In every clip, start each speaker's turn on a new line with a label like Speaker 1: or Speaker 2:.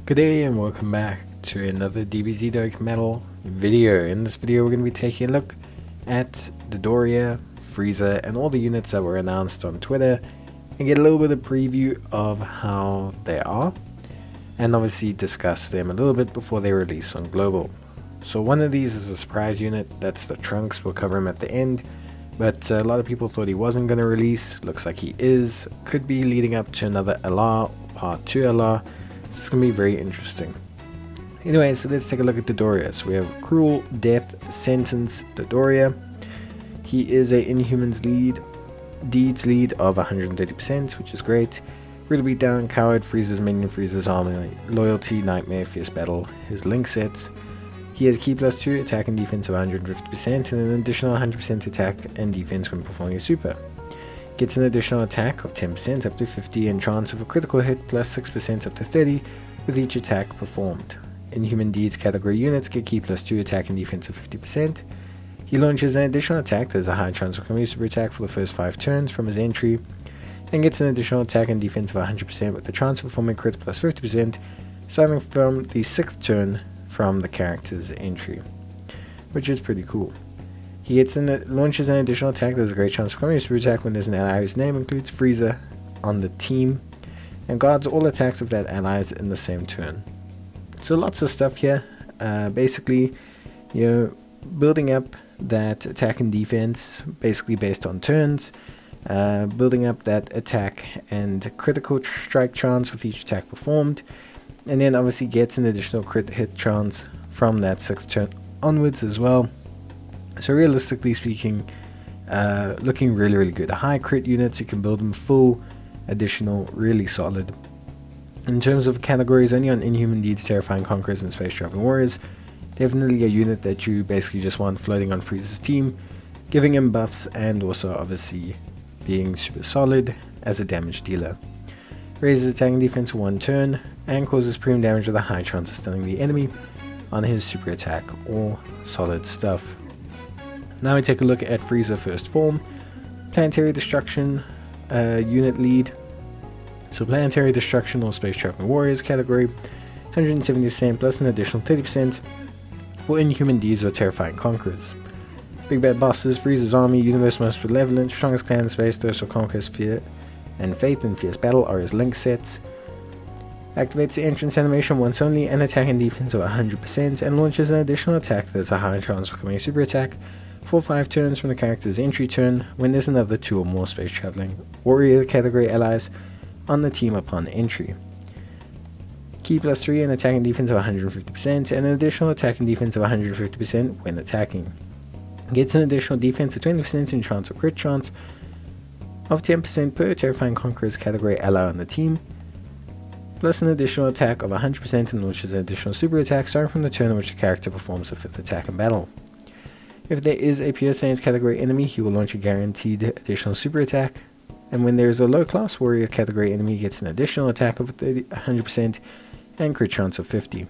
Speaker 1: Good day and welcome back to another Dbz Dokkan video. In this video we're going to be taking a look at Dodoria, Frieza and all the units that were announced on Twitter and get a little bit of preview of how they are and obviously discuss them a little bit before they release on global. So one of these is a surprise unit, that's the Trunks. We'll cover him at the end, but a lot of people thought he wasn't going to release. Looks like he is. Could be leading up to another LR, part 2 LR. It's going to be very interesting. Anyway, so let's take a look at Dodoria. So we have Cruel Death Sentence Dodoria. He is a Inhumans lead, Deeds lead of 130%, which is great. Really beat down Coward, Frieza's Minion, Frieza's Army, Loyalty, Nightmare, Fierce Battle, his link sets. He has Key +2, attack and defense of 150% and an additional 100% attack and defense when performing a super. Gets an additional attack of 10% up to 50 and chance of a critical hit plus 6% up to 30 with each attack performed. Inhuman Deeds category units get Key +2, attack and defense of 50%. He launches an additional attack that has a high chance of becoming a super attack for the first 5 turns from his entry and gets an additional attack and defense of 100% with the chance of performing crit plus 50% starting from the 6th turn from the character's entry, which is pretty cool. He launches an additional attack that has a great chance of becoming a super attack when there's an ally whose name includes Frieza on the team, and guards all attacks of that allies in the same turn. So lots of stuff here. Basically, building up that attack and defense, basically based on turns, building up that attack and critical strike chance with each attack performed, and then obviously gets an additional crit hit chance from that 6th turn onwards as well. So realistically speaking, looking really good. High crit units, you can build them full, additional, really solid. In terms of categories, only on Inhuman Deeds, Terrifying Conquerors and Space Traveling Warriors. Definitely a unit that you basically just want floating on Frieza's team, giving him buffs and also obviously being super solid as a damage dealer. Raises attack and defense for 1 turn and causes premium damage with a high chance of stunning the enemy on his super attack. All solid stuff. Now we take a look at Frieza first form. Planetary Destruction unit lead. So Planetary Destruction or Space Traveling Warriors category, 170% plus an additional 30% for Inhuman Deeds or Terrifying Conquerors. Big bad bosses, Frieza's Army, Universe Most Malevolent, Strongest Clan, Space, Thirst or Conquest, Fear and Faith and Fierce Battle are his link sets. Activates the entrance animation once only and attack and defense of 100% and launches an additional attack that has a high chance of becoming a super attack for 5 turns from the character's entry turn when there's another 2 or more Space Traveling Warrior category allies on the team upon entry. Key +3 and attack and defense of 150% and an additional attack and defense of 150% when attacking. Gets an additional defense of 20% and chance of crit chance of 10% per Terrifying Conquerors category ally on the team, plus an additional attack of 100% and launches an additional super attack starting from the turn in which the character performs the 5th attack in battle. If there is a Pure Saiyans category enemy, he will launch a guaranteed additional super attack, and when there is a low class warrior category enemy, he gets an additional attack of 100% and crit chance of 50.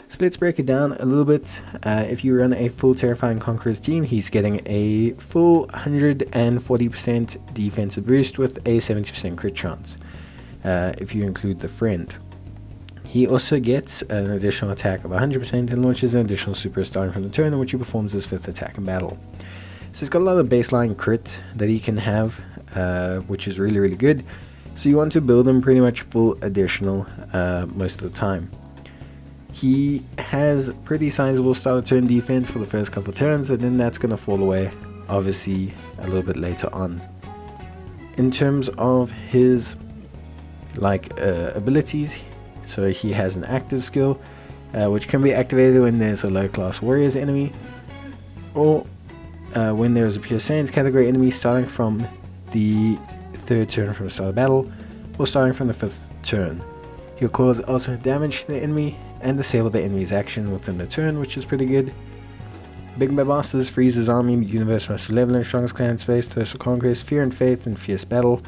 Speaker 1: So let's break it down a little bit. If you run a full Terrifying Conquerors team, he's getting a full 140% defensive boost with a 70% crit chance, if you include the friend. He also gets an additional attack of 100% and launches an additional super starting from the turn in which he performs his 5th attack in battle. So he's got a lot of baseline crit that he can have, which is really good. So you want to build him pretty much full additional most of the time. He has pretty sizable start of turn defense for the first couple of turns, but then that's going to fall away obviously a little bit later on. In terms of his abilities, so he has an active skill which can be activated when there's a low class warriors enemy or when there's a Pure Saiyans category enemy starting from the 3rd turn from the start of battle or starting from the 5th turn. He'll cause alternate damage to the enemy and disable the enemy's action within the turn, which is pretty good. Big bad bosses, Frieza's Army, Universe Most Malevolent, Strongest Clan, Space, Thirst for Conquest, Fear and Faith and Fierce Battle.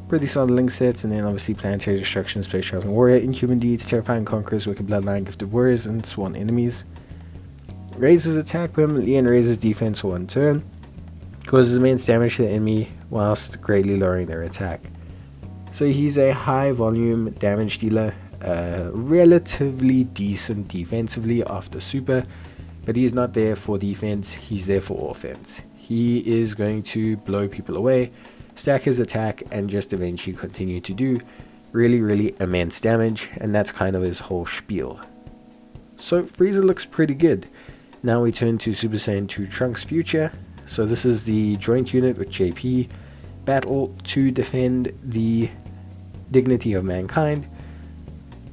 Speaker 1: Pretty solid link sets, and then obviously Planetary Destruction, Space Traveling Warrior, Inhuman Deeds, Terrifying Conquerors, Wicked Bloodline, Gifted Warriors, and Sworn Enemies. Raises attack permanently and raises defense for 1 turn. Causes immense damage to the enemy whilst greatly lowering their attack. So he's a high volume damage dealer. relatively decent defensively after super, but he's not there for defense, he's there for offense. He is going to blow people away, stack his attack, and just eventually continue to do really immense damage, and that's kind of his whole spiel. So Frieza looks pretty good. Now we turn to Super Saiyan 2 Trunks Future. So this is the joint unit with JP, battle to defend the dignity of mankind.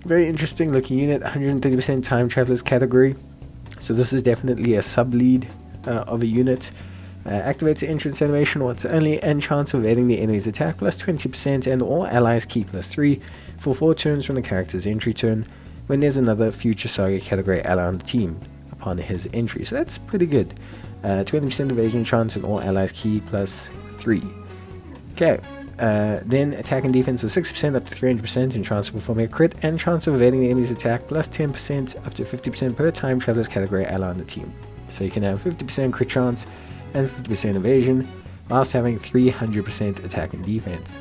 Speaker 1: Very interesting looking unit, 130% time travelers category. So this is definitely a sub-lead of a unit. Activates the entrance animation once only, and chance of evading the enemy's attack plus 20%, and all allies keep plus 3 for 4 turns from the character's entry turn when there's another Future Saga category ally on the team upon his entry. So that's pretty good. 20% evasion chance, and all allies key plus 3. Okay, then attack and defense is 6% up to 300%, and chance of performing a crit, and chance of evading the enemy's attack plus 10% up to 50% per time travelers category ally on the team. So you can have 50% crit chance and 50% evasion, whilst having 300% attack and defense.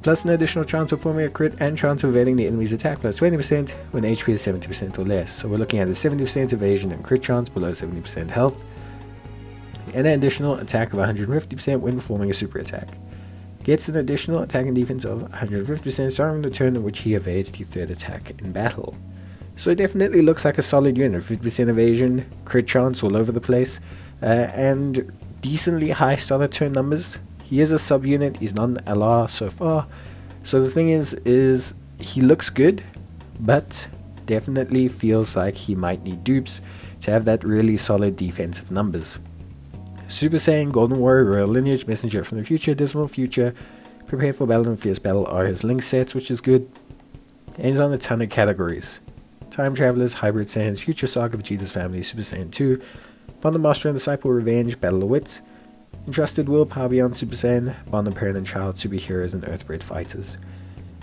Speaker 1: Plus an additional chance of forming a crit and chance of evading the enemy's attack plus 20% when HP is 70% or less. So we're looking at a 70% evasion and crit chance below 70% health, and an additional attack of 150% when performing a super attack. Gets an additional attack and defense of 150% starting the turn in which he evades the third attack in battle. So it definitely looks like a solid unit, 50% evasion, crit chance all over the place, and decently high starter turn numbers. He is a sub-unit, he's not an LR so far. So the thing is he looks good, but definitely feels like he might need dupes to have that really solid defensive numbers. Super Saiyan, Golden Warrior, Royal Lineage, Messenger from the Future, Dismal Future, Prepare for Battle and Fierce Battle are his link sets, which is good. And he's on a ton of categories. Time Travelers, Hybrid Saiyans, Future Saga, Vegeta's Family, Super Saiyan 2, Bond and Master and Disciple, Revenge, Battle of Wits, Entrusted Will, Power Beyond Super Saiyan, Bond and Parent and Child, Superheroes and Earthbred Fighters.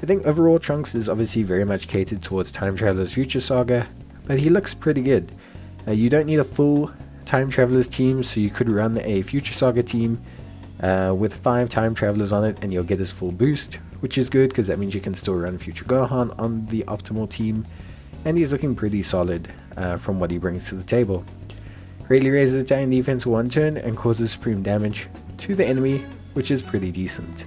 Speaker 1: I think overall Trunks is obviously very much catered towards Time Travelers Future Saga, but he looks pretty good. You don't need a full Time Travelers team, so you could run a Future Saga team with 5 Time Travelers on it and you'll get his full boost, which is good because that means you can still run Future Gohan on the optimal team, and he's looking pretty solid from what he brings to the table. Greatly raises attack and defense 1 turn and causes supreme damage to the enemy, which is pretty decent.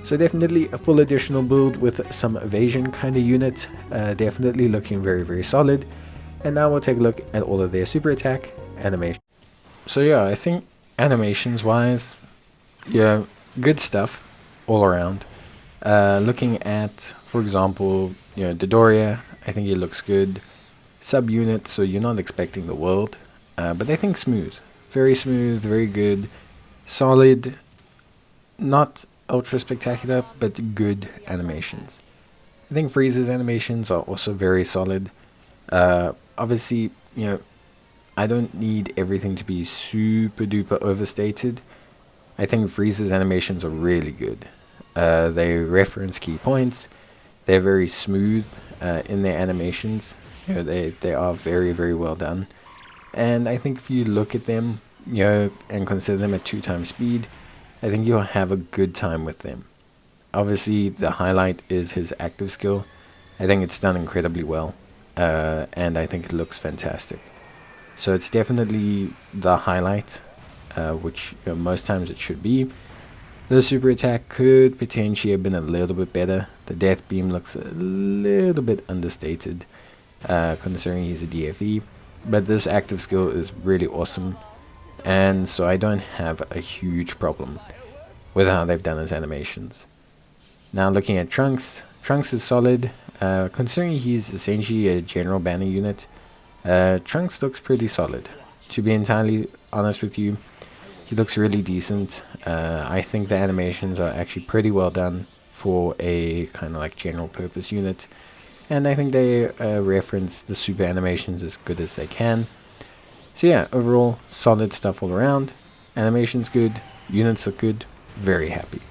Speaker 1: So definitely a full additional build with some evasion kind of unit, definitely looking very solid. And now we'll take a look at all of their super attack animation. So yeah, I think animations wise, yeah, good stuff all around. Looking at, for example, Dodoria, I think he looks good. Sub-unit, so you're not expecting the world. But I think smooth, very good, solid, not ultra spectacular, but good animations. I think Frieza's animations are also very solid. Obviously, I don't need everything to be super duper overstated. I think Frieza's animations are really good. They reference key points. They're very smooth in their animations. They are very well done. And I think if you look at them, and consider them at 2 times speed, I think you'll have a good time with them. Obviously, the highlight is his active skill. I think it's done incredibly well, and I think it looks fantastic. So it's definitely the highlight, which most times it should be. The super attack could potentially have been a little bit better. The death beam looks a little bit understated, considering he's a DFE. But this active skill is really awesome, and so I don't have a huge problem with how they've done his animations. Now looking at Trunks, Trunks is solid. Considering he's essentially a general banner unit, Trunks looks pretty solid. To be entirely honest with you, he looks really decent. I think the animations are actually pretty well done for a kind of like general purpose unit. And I think they reference the super animations as good as they can. So yeah, overall, solid stuff all around. Animation's good, units look good, very happy.